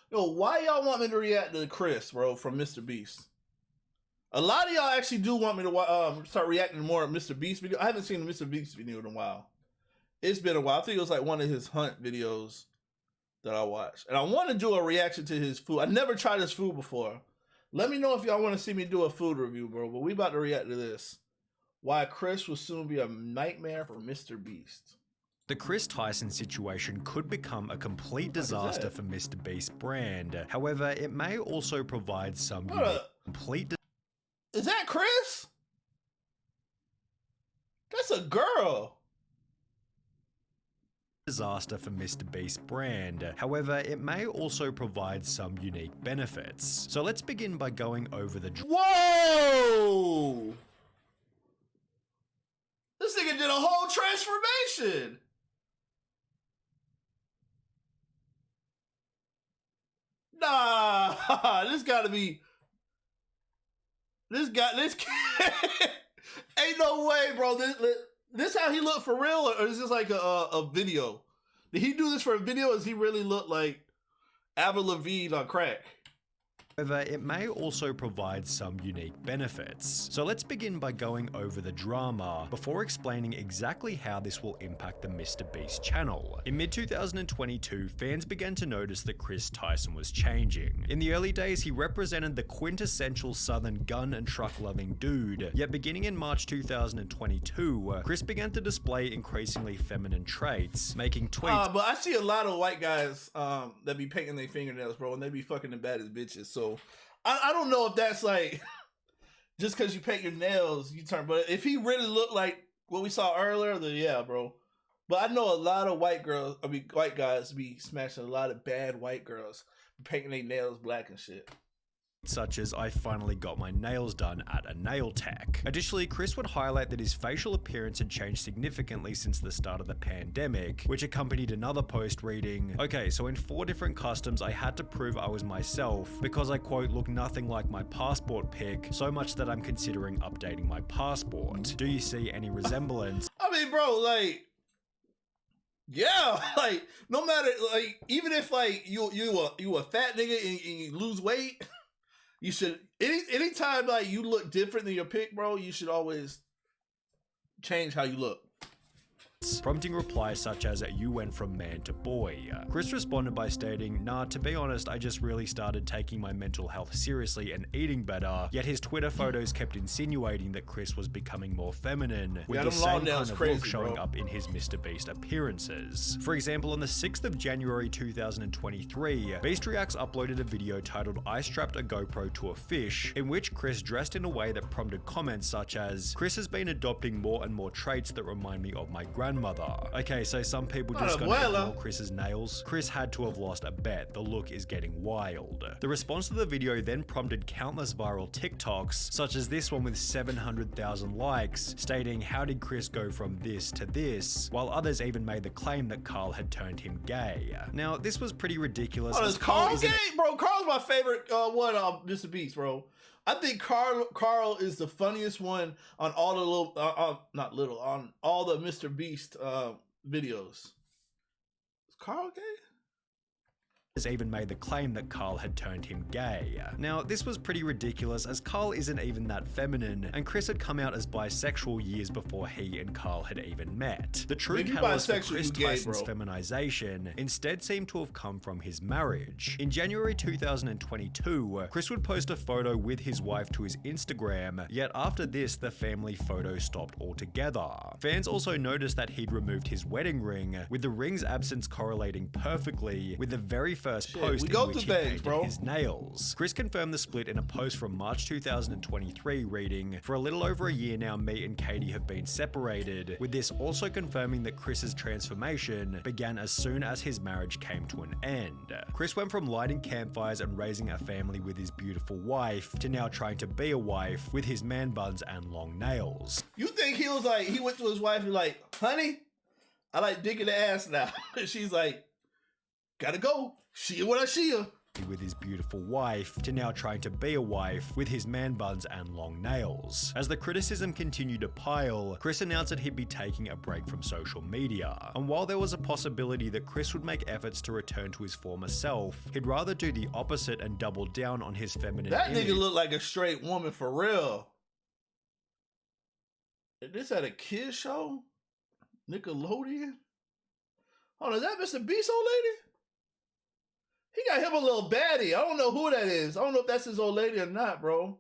Yo, why y'all want me to react to Chris, bro, from MrBeast? A lot of y'all actually do want me to start reacting to more of MrBeast video. I haven't seen a MrBeast video in a while. It's been a while. I think it was like one of his hunt videos that I watched. And I want to do a reaction to his food. I never tried his food before. Let me know if y'all want to see me do a food review, bro. But we about to react to this. Why Chris will soon be a nightmare for MrBeast. The Chris Tyson situation could become a complete disaster for MrBeast brand. However, it may also provide some complete. Is that Chris? That's a girl. Disaster for MrBeast brand. However, it may also provide some unique benefits. So let's begin by going over the. Whoa! This nigga did a whole transformation. Nah, this gotta be. This ain't no way, bro. This how he look for real, or is this like a video? Did he do this for a video, or does he really look like Avril Lavigne on crack? However, it may also provide some unique benefits. So let's begin by going over the drama before explaining exactly how this will impact the MrBeast channel. In mid-2022, fans began to notice that Chris Tyson was changing. In the early days, he represented the quintessential southern gun and truck-loving dude, yet beginning in March 2022, Chris began to display increasingly feminine traits, making tweets. But I see a lot of white guys that be painting their fingernails, bro, and they be fucking the baddest bitches, so I don't know if that's like just because you paint your nails you turn, but if he really looked like what we saw earlier, then yeah, bro. But I know a lot of white guys be smashing a lot of bad white girls, painting their nails black and shit. Such as "I finally got my nails done at a nail tech." Additionally, Chris would highlight that his facial appearance had changed significantly since the start of the pandemic, which accompanied another post reading, "Okay, so in 4 different customs I had to prove I was myself because I quote look nothing like my passport pic, so much that I'm considering updating my passport. Do you see any resemblance?" I mean, bro, like, yeah, like no matter, like even if like you a fat nigga and you lose weight. You should anytime like you look different than your pic, bro, you should always change how you look. Prompting replies such as, "You went from man to boy." Chris responded by stating, "Nah, to be honest, I just really started taking my mental health seriously and eating better." Yet his Twitter photos kept insinuating that Chris was becoming more feminine, with the same kind of look showing up in his MrBeast appearances. For example, on the 6th of January 2023, Beast Reacts uploaded a video titled "I strapped a GoPro to a fish," in which Chris dressed in a way that prompted comments such as, "Chris has been adopting more and more traits that remind me of my grandmother." Okay, so some people just gonna ignore Chris's nails. Chris had to have lost a bet. The look is getting wild. The response to the video then prompted countless viral TikToks, such as this one with 700,000 likes, stating, "How did Chris go from this to this?" While others even made the claim that Carl had turned him gay. Now, this was pretty ridiculous. Oh, is Carl gay? Bro, Carl's my favorite MrBeast, bro. I think Carl is the funniest one on all the on all the MrBeast videos. Is Carl gay? Has even made the claim that Carl had turned him gay. Now, this was pretty ridiculous as Carl isn't even that feminine, and Chris had come out as bisexual years before he and Carl had even met. The true catalyst for Chris Tyson's feminization instead seemed to have come from his marriage. In January 2022, Chris would post a photo with his wife to his Instagram, yet after this, the family photo stopped altogether. Fans also noticed that he'd removed his wedding ring, with the ring's absence correlating perfectly with the very first post in which he painted his nails. Chris confirmed the split in a post from March 2023 reading, "For a little over a year now, me and Katie have been separated," with this also confirming that Chris's transformation began as soon as his marriage came to an end. Chris went from lighting campfires and raising a family with his beautiful wife to now trying to be a wife with his man buns and long nails. You think he was like, he went to his wife and like, "Honey, I like digging the ass now." And she's like, "Gotta go. See you when I see you." with his beautiful wife to now trying to be a wife with his man buns and long nails. As the criticism continued to pile, Chris announced that he'd be taking a break from social media. And while there was a possibility that Chris would make efforts to return to his former self, he'd rather do the opposite and double down on his feminine That image. nigga look like a straight woman for real. Is this at a kid's show? Nickelodeon? Oh, is that Mr. Beast old lady? He got him a little baddie. I don't know who that is. I don't know if that's his old lady or not, bro.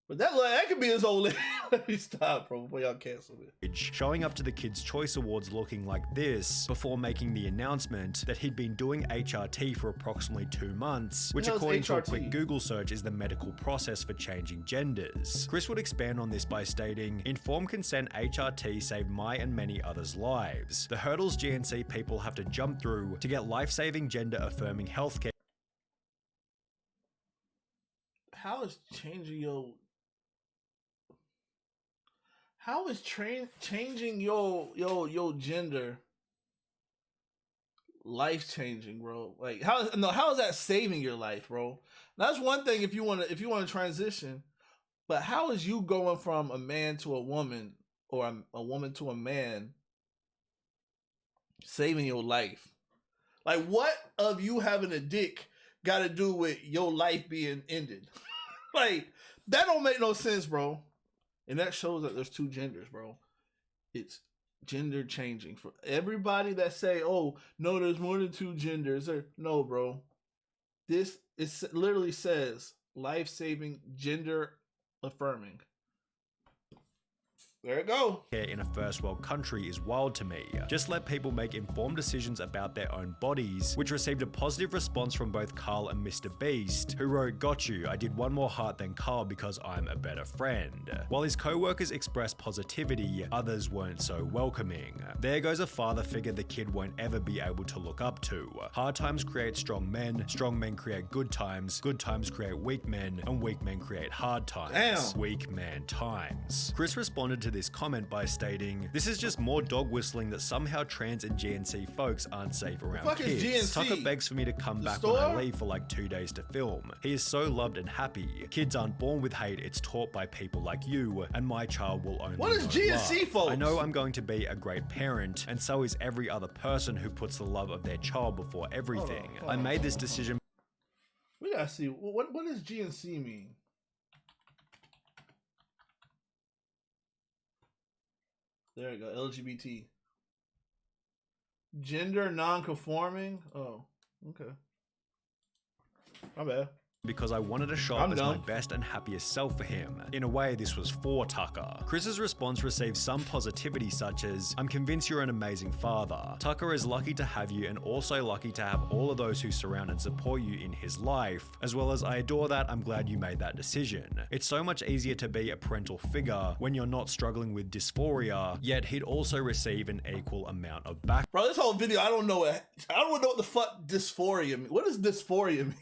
But that could be his old lady. Let me stop, bro, before y'all cancel it. Showing up to the Kids' Choice Awards looking like this before making the announcement that he'd been doing HRT for approximately 2 months, which according to a quick Google search is the medical process for changing genders. Chris would expand on this by stating, "Informed consent HRT saved my and many others' lives. The hurdles GNC people have to jump through to get life-saving gender-affirming healthcare." How is changing your... How is changing your gender life changing, bro? Like how is that saving your life, bro? That's one thing if you want to transition, but how is you going from a man to a woman or a woman to a man saving your life? Like what of you having a dick got to do with your life being ended? Like that don't make no sense, bro. And that shows that there's 2 genders, bro. It's gender changing. For everybody that say, oh, no, there's more than 2 genders. No, bro. This literally says life-saving, gender affirming. There it go. In a first world country is wild to me. Just let people make informed decisions about their own bodies, which received a positive response from both Carl and MrBeast, who wrote, "Got you, I did one more heart than Carl because I'm a better friend." While his co-workers expressed positivity, others weren't so welcoming. There goes a father figure the kid won't ever be able to look up to. Hard times create strong men create good times create weak men, and weak men create hard times. Damn. Weak man times. Chris responded to this comment by stating, "This is just more dog whistling that somehow trans and GNC folks aren't safe around fuck is kids. GNC? Tucker begs for me to come back when I leave for like 2 days to film. He is so loved and happy. Kids aren't born with hate, it's taught by people like you, and my child will only What is know GNC, love. folks? I know I'm going to be a great parent, and so is every other person who puts the love of their child before everything. I made this decision." We gotta see what does GNC mean? There you go. LGBT. Gender non-conforming. Oh, okay. My bad. Because I wanted to show up as my best and happiest self for him. In a way, this was for Tucker. Chris's response received some positivity such as, "I'm convinced you're an amazing father. Tucker is lucky to have you and also lucky to have all of those who surround and support you in his life, as well as I adore that, I'm glad you made that decision. It's so much easier to be a parental figure when you're not struggling with dysphoria, yet he'd also receive an equal amount of back." Bro, this whole video, I don't know what the fuck dysphoria mean. What does dysphoria mean?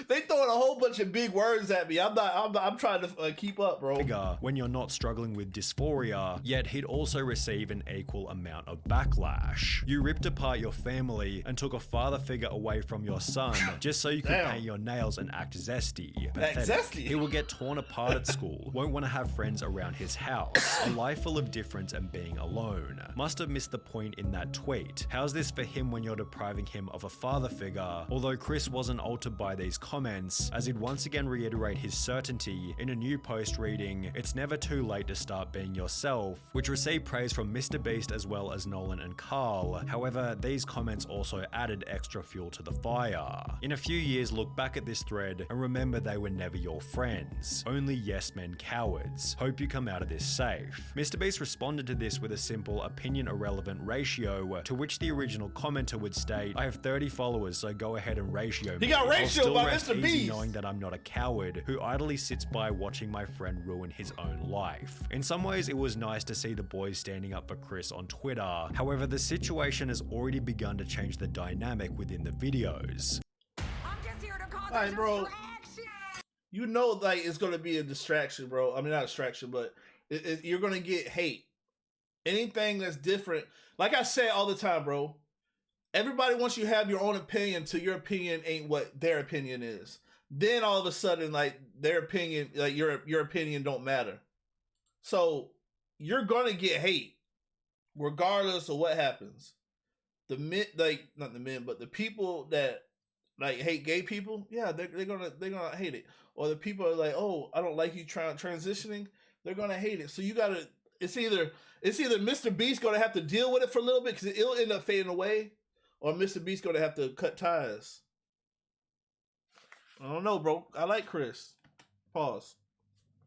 They throwing a whole bunch of big words at me. I'm trying to keep up, bro. When you're not struggling with dysphoria, yet he'd also receive an equal amount of backlash. You ripped apart your family and took a father figure away from your son just so you could paint your nails and act zesty. Zesty? He will get torn apart at school, won't want to have friends around his house, a life full of difference and being alone. Must have missed the point in that tweet. How's this for him when you're depriving him of a father figure? Although Chris wasn't altered by these comments, as he'd once again reiterate his certainty in a new post reading, "It's never too late to start being yourself," which received praise from MrBeast as well as Nolan and Carl. However, these comments also added extra fuel to the fire. In a few years, look back at this thread and remember they were never your friends. Only yes men cowards. Hope you come out of this safe. MrBeast responded to this with a simple opinion irrelevant ratio, to which the original commenter would state, "I have 30 followers, so go ahead and ratio me. He got ratio by MrBeast, MrBeast, knowing that I'm not a coward who idly sits by watching my friend ruin his own life." In some ways, it was nice to see the boys standing up for Chris on Twitter. However, the situation has already begun to change the dynamic within the videos. I'm just here to cause Alright, a bro. distraction. You know, like it's gonna be a distraction, bro. I mean, not a distraction, but you're gonna get hate. Anything that's different, like I say all the time, bro. everybody wants you to have your own opinion till your opinion ain't what their opinion is. Then all of a sudden, like their opinion, like your opinion don't matter. So you're gonna get hate, regardless of what happens. The men, like not the men, but the people that like hate gay people, yeah, they're gonna hate it. Or the people are like, oh, I don't like you transitioning, they're gonna hate it. So you gotta, it's either MrBeast gonna have to deal with it for a little bit because it'll end up fading away, or MrBeast gonna have to cut ties. I don't know, bro. I like Chris. Pause.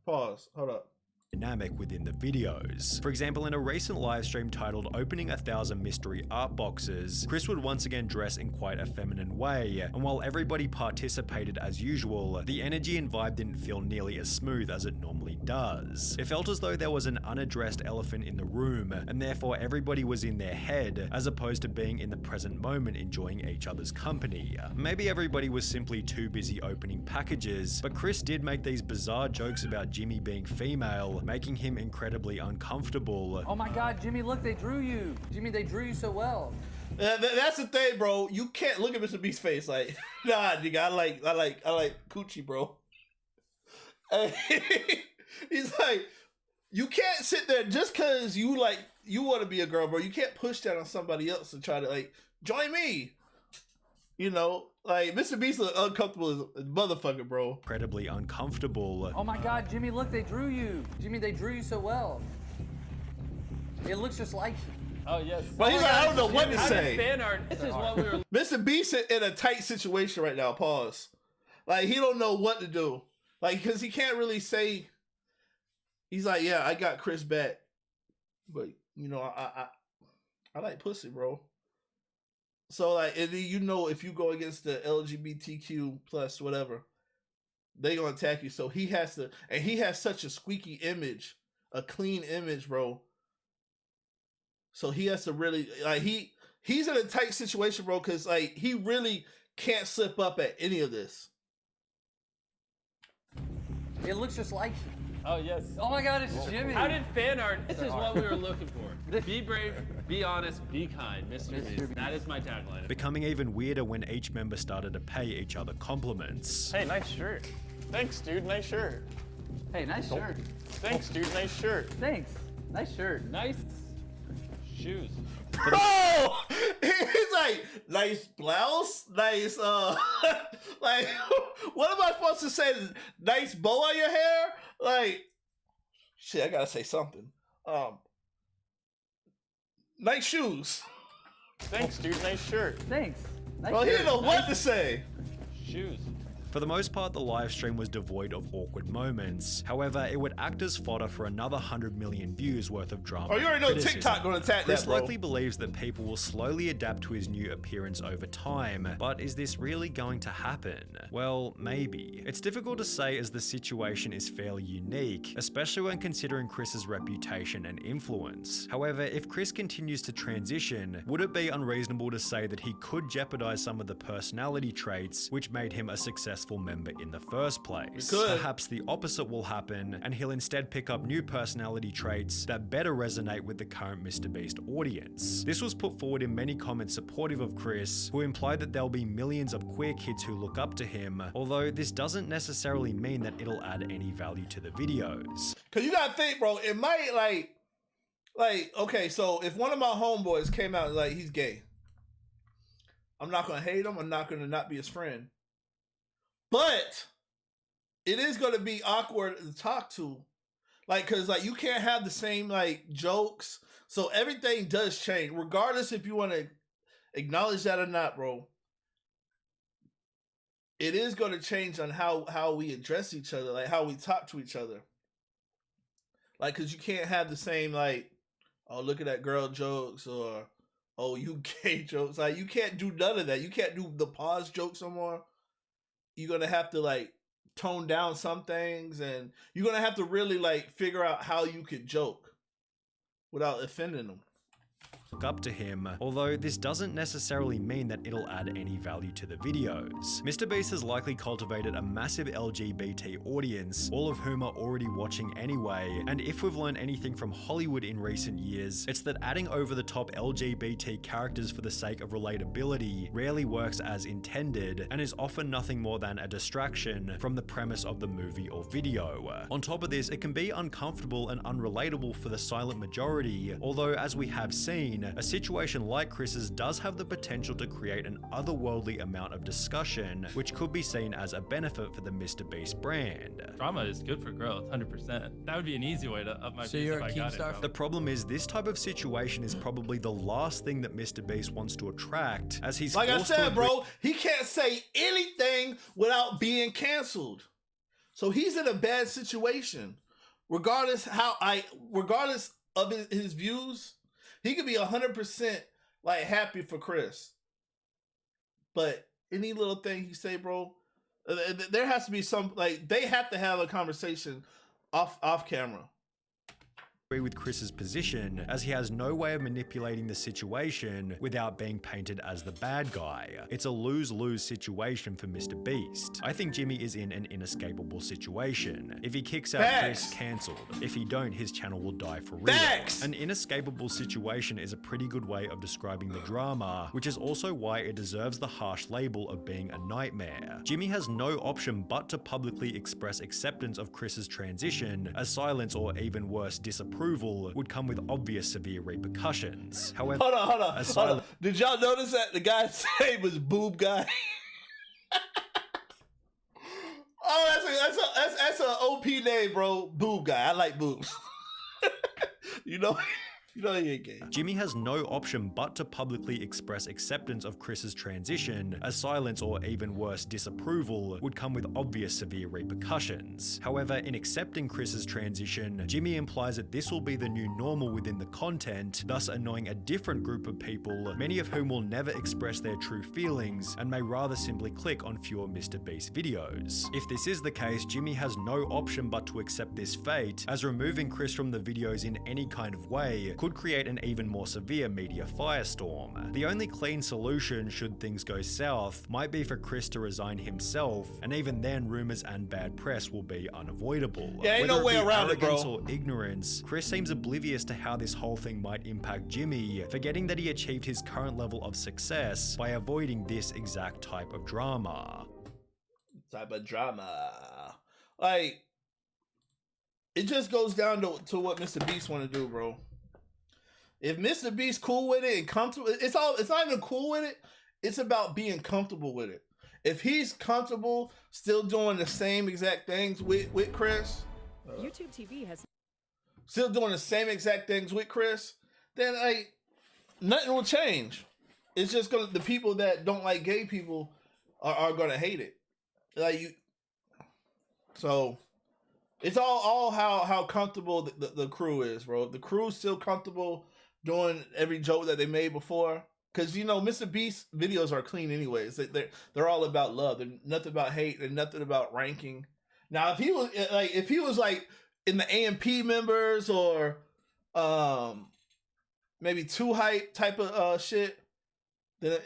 Hold up. Dynamic within the videos. For example, in a recent live stream titled Opening 1,000 Mystery Art Boxes, Chris would once again dress in quite a feminine way, and while everybody participated as usual, the energy and vibe didn't feel nearly as smooth as it normally does. It felt as though there was an unaddressed elephant in the room, and therefore everybody was in their head, as opposed to being in the present moment enjoying each other's company. Maybe everybody was simply too busy opening packages, but Chris did make these bizarre jokes about Jimmy being female, making him incredibly uncomfortable. Oh my God, Jimmy, look, they drew you. Jimmy, they drew you so well. That's the thing, bro. You can't look at MrBeast's face like, nah, nigga, I like coochie, bro. He's like, you can't sit there just cause you want to be a girl, bro. You can't push that on somebody else and try to like join me. You know, like MrBeast look uncomfortable as a motherfucker, bro. Incredibly uncomfortable. Oh my God, Jimmy, look, they drew you. Jimmy, they drew you so well. It looks just like you. Oh, yes. But he's like, I don't know what to say. Fan art. This is what we were. MrBeast in a tight situation right now. Pause. Like he don't know what to do. Like because he can't really say. He's like, yeah, I got Chris back, but you know, I like pussy, bro. So like, and you know, if you go against the LGBTQ plus whatever, they gonna attack you. So he has to, and he has such a squeaky image, a clean image, bro. So he has to really like he's in a tight situation, bro, because like he really can't slip up at any of this. It looks just like you. Oh, yes. Oh my God, it's Jimmy. How did fan art? This is what we were looking for. Be brave, be honest, be kind, MrBeast. That is my tagline. Becoming even weirder when each member started to pay each other compliments. Hey, nice shirt. Thanks, dude. Nice shirt. Hey, nice shirt. Thanks, dude. Nice shirt. Thanks. Nice shirt. Nice shoes. Bro, he's like, nice blouse, nice, like, what am I supposed to say? Nice bow on your hair? Like, shit, I gotta say something. Nice shoes. Thanks, dude. Nice shirt. Thanks. Nice Well, he shirt. didn't know what to say. Shoes. For the most part, the live stream was devoid of awkward moments. However, it would act as fodder for another 100 million views worth of drama. Oh, you already know and criticism. TikTok gonna attack Chris that, bro. likely believes that people will slowly adapt to his new appearance over time, but is this really going to happen? Well, maybe. It's difficult to say as the situation is fairly unique, especially when considering Chris's reputation and influence. However, if Chris continues to transition, would it be unreasonable to say that he could jeopardize some of the personality traits which made him a successful member in the first place? Perhaps the opposite will happen, and he'll instead pick up new personality traits that better resonate with the current MrBeast audience. This was put forward in many comments supportive of Chris, who implied that there'll be millions of queer kids who look up to him, although this doesn't necessarily mean that it'll add any value to the videos. Cause you gotta think, bro, it might like, okay, so if one of my homeboys came out like he's gay, I'm not gonna hate him, I'm not gonna not be his friend. But it is going to be awkward to talk to. Like, because, like, you can't have the same, like, jokes. So everything does change. Regardless if you want to acknowledge that or not, bro. It is going to change on how we address each other. Like, how we talk to each other. Like, because you can't have the same, like, oh, look at that girl jokes. Or, oh, you gay jokes. Like, you can't do none of that. You can't do the pause jokes no more. You're going to have to like tone down some things, and you're going to have to really like figure out how you could joke without offending them. up to him, although this doesn't necessarily mean that it'll add any value to the videos. MrBeast has likely cultivated a massive LGBT audience, all of whom are already watching anyway, and if we've learned anything from Hollywood in recent years, it's that adding over-the-top LGBT characters for the sake of relatability rarely works as intended, and is often nothing more than a distraction from the premise of the movie or video. On top of this, it can be uncomfortable and unrelatable for the silent majority, although as we have seen, a situation like Chris's does have the potential to create an otherworldly amount of discussion, which could be seen as a benefit for the MrBeast brand. Drama is good for growth, 100%. That would be an easy way to up my So views you're if a I got Keemstar it. The problem is this type of situation is probably the last thing that MrBeast wants to attract, as he's Like I forced to said, agree- bro, he can't say anything without being canceled. So he's in a bad situation. Regardless of his views, he could be 100% like happy for Chris. But any little thing he say, bro, there has to be some, like, they have to have a conversation off camera. with Chris's position, as he has no way of manipulating the situation without being painted as the bad guy. It's a lose-lose situation for MrBeast. I think Jimmy is in an inescapable situation. If he kicks out Facts. Chris, cancelled. If he don't, his channel will die for real. Facts. An inescapable situation is a pretty good way of describing the drama, which is also why it deserves the harsh label of being a nightmare. Jimmy has no option but to publicly express acceptance of Chris's transition, as silence or even worse, disapproval would come with obvious severe repercussions. However, Hold on. Did y'all notice that the guy's name was Boob Guy? Oh, that's an OP name, bro. Boob Guy. I like boobs. You know he ain't gay. Jimmy has no option but to publicly express acceptance of Chris's transition, as silence or even worse, disapproval would come with obvious severe repercussions. However, in accepting Chris's transition, Jimmy implies that this will be the new normal within the content, thus annoying a different group of people, many of whom will never express their true feelings and may rather simply click on fewer MrBeast videos. If this is the case, Jimmy has no option but to accept this fate, as removing Chris from the videos in any kind of way could create an even more severe media firestorm. The only clean solution, should things go south, might be for Chris to resign himself, and even then rumors and bad press will be unavoidable. Yeah, ain't no Whether way it be around it, bro. arrogance or ignorance, Chris seems oblivious to how this whole thing might impact Jimmy, forgetting that he achieved his current level of success by avoiding this exact type of drama. Like, it just goes down to what MrBeast want to do, bro. If MrBeast cool with it and comfortable, it's not even cool with it. It's about being comfortable with it. If he's comfortable still doing the same exact things with Chris, YouTube TV has still doing the same exact things with Chris, then like nothing will change. It's just the people that don't like gay people are gonna hate it. So it's all how comfortable the crew is, bro. The crew's still comfortable doing every joke that they made before, because MrBeast videos are clean anyways. They're all about love. They're nothing about hate. They're nothing about ranking. Now, if he was like in the AMP members or maybe too hype type of shit, then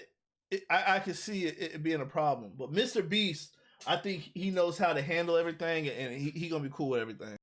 I could see it being a problem. But MrBeast, I think he knows how to handle everything, and he gonna be cool with everything.